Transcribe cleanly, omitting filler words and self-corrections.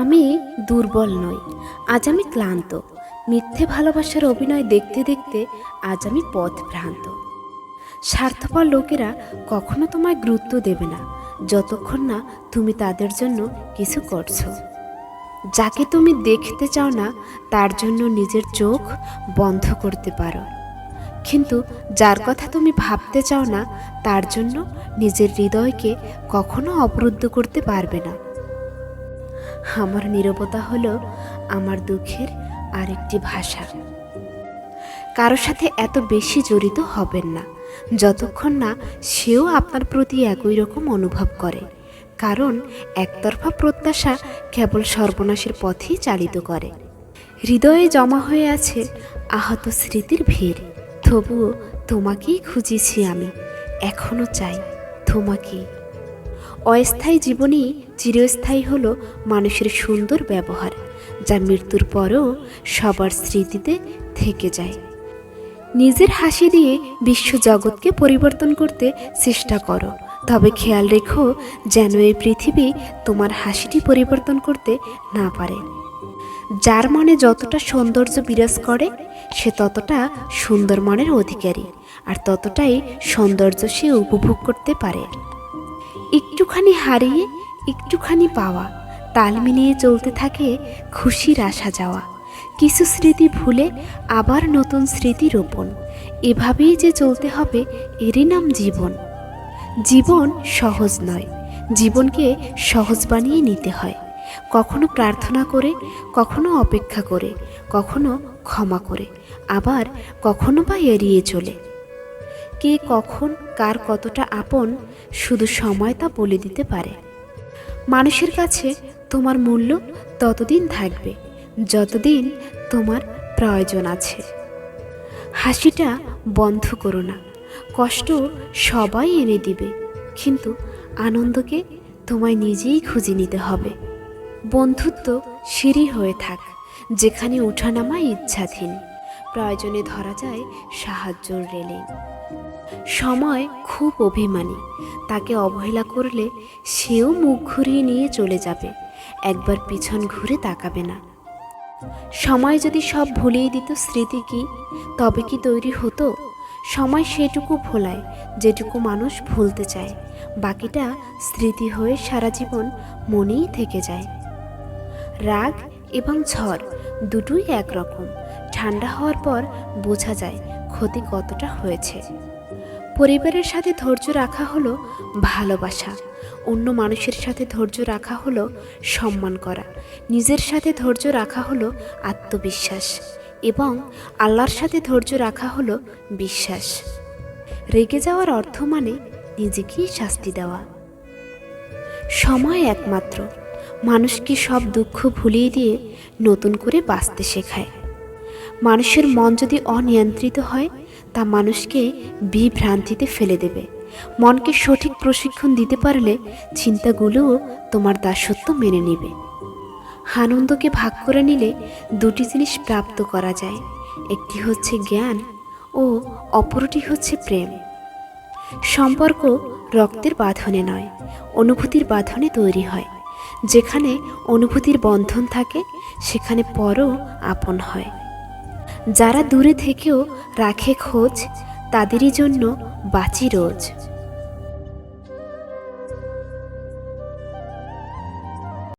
আমি দুর্বল নই, আজ আমি ক্লান্ত। মিথ্যে ভালোবাসার অভিনয় দেখতে দেখতে আজ আমি পথভ্রান্ত। স্বার্থপর লোকেরা কখনো তোমায় গুরুত্ব দেবে না যতক্ষণ না তুমি তাদের জন্য কিছু করছো। যাকে তুমি দেখতে চাও না তার জন্য নিজের চোখ বন্ধ করতে পারো, কিন্তু যার কথা তুমি ভাবতে চাও না তার জন্য নিজের হৃদয়কে কখনো অবরুদ্ধ করতে পারবে না। আমার নীরবতা হলো আমার দুঃখের আরেকটি ভাষা। কারোর সাথে এত বেশি জড়িত হবেন না যতক্ষণ না সেও আপনার প্রতি একই রকম অনুভব করে, কারণ একতরফা প্রত্যাশা কেবল সর্বনাশের পথেই চালিত করে। হৃদয়ে জমা হয়ে আছে আহত স্মৃতির ভিড়, তবুও তোমাকেই খুঁজেছি আমি, এখনো চাই তোমাকেই। অস্থায়ী জীবনই চিরস্থায়ী হলো মানুষের সুন্দর ব্যবহার, যা মৃত্যুর পরেও সবার স্মৃতিতে থেকে যায়। নিজের হাসি দিয়ে বিশ্ব জগৎকে পরিবর্তন করতে চেষ্টা করো, তবে খেয়াল রেখো যেন এই পৃথিবী তোমার হাসিটি পরিবর্তন করতে না পারে। যার মনে যতটা সৌন্দর্য বিরাজ করে সে ততটা সুন্দর মনের অধিকারী, আর ততটাই সৌন্দর্য সে উপভোগ করতে পারে। একটুখানি হারিয়ে একটুখানি পাওয়া, তাল মিলিয়ে চলতে থাকে খুশির আসা যাওয়া। কিছু স্মৃতি ভুলে আবার নতুন স্মৃতি রোপণ, এভাবেই যে চলতে হবে এরই নাম জীবন। জীবন সহজ নয়, জীবনকে সহজ বানিয়ে নিতে হয়, কখনো প্রার্থনা করে, কখনো অপেক্ষা করে, কখনো ক্ষমা করে, আবার কখনো বা এড়িয়ে চলে। কে কখন কার কতটা আপন শুধু সময় তা বলে দিতে পারে। মানুষের কাছে তোমার মূল্য ততদিন থাকবে যতদিন তোমার প্রয়োজন আছে। হাসিটা বন্ধ করো না, কষ্ট সবাই এনে দিবে, কিন্তু আনন্দকে তোমায় নিজেই খুঁজে নিতে হবে। বন্ধুত্ব সিঁড়ি হয়ে থাক, যেখানে ওঠানামা ইচ্ছাধীন, প্রয়োজনে ধরা যায় সাহায্যর রেলিং। সময় খুব অভিমানী, তাকে অবহেলা করলে সেও মুখ ঘুরিয়ে নিয়ে চলে যাবে, একবার পিছন ঘুরে তাকাবে না। সময় যদি সব ভুলিয়ে দিত স্মৃতি কি, তবে কি তৈরি হতো? সময় সেটুকু ভোলায় যেটুকু মানুষ ভুলতে চায়, বাকিটা স্মৃতি হয়ে সারা জীবন মনেই থেকে যায়। রাগ এবং ঝড় দুটোই একরকম, ঠান্ডা হওয়ার পর বোঝা যায় ক্ষতি কতটা হয়েছে। পরিবারের সাথে ধৈর্য রাখা হলো ভালোবাসা, অন্য মানুষের সাথে ধৈর্য রাখা হলো সম্মান করা, নিজের সাথে ধৈর্য রাখা হলো আত্মবিশ্বাস, এবং আল্লাহর সাথে ধৈর্য রাখা হলো বিশ্বাস। রেগে যাওয়ার অর্থ মানে নিজেকেই শাস্তি দেওয়া। সময় একমাত্র মানুষকে সব দুঃখ ভুলিয়ে দিয়ে নতুন করে বাঁচতে শেখায়। মানুষের মন যদি অনিয়ন্ত্রিত হয় তা মানুষকে বিভ্রান্তিতে ফেলে দেবে। মনকে সঠিক প্রশিক্ষণ দিতে পারলে চিন্তাগুলোও তোমার দাসত্ব মেনে নেবে। আনন্দকে ভাগ করে নিলে দুটি জিনিস প্রাপ্ত করা যায়, একটি হচ্ছে জ্ঞান ও অপরটি হচ্ছে প্রেম। সম্পর্ক রক্তের বাঁধনে নয়, অনুভূতির বাঁধনে তৈরি হয়। যেখানে অনুভূতির বন্ধন থাকে সেখানে পরও আপন হয়। যারা দূরে থেকেও রাখে খোঁজ, তাদেরই জন্য বাঁচি রোজ।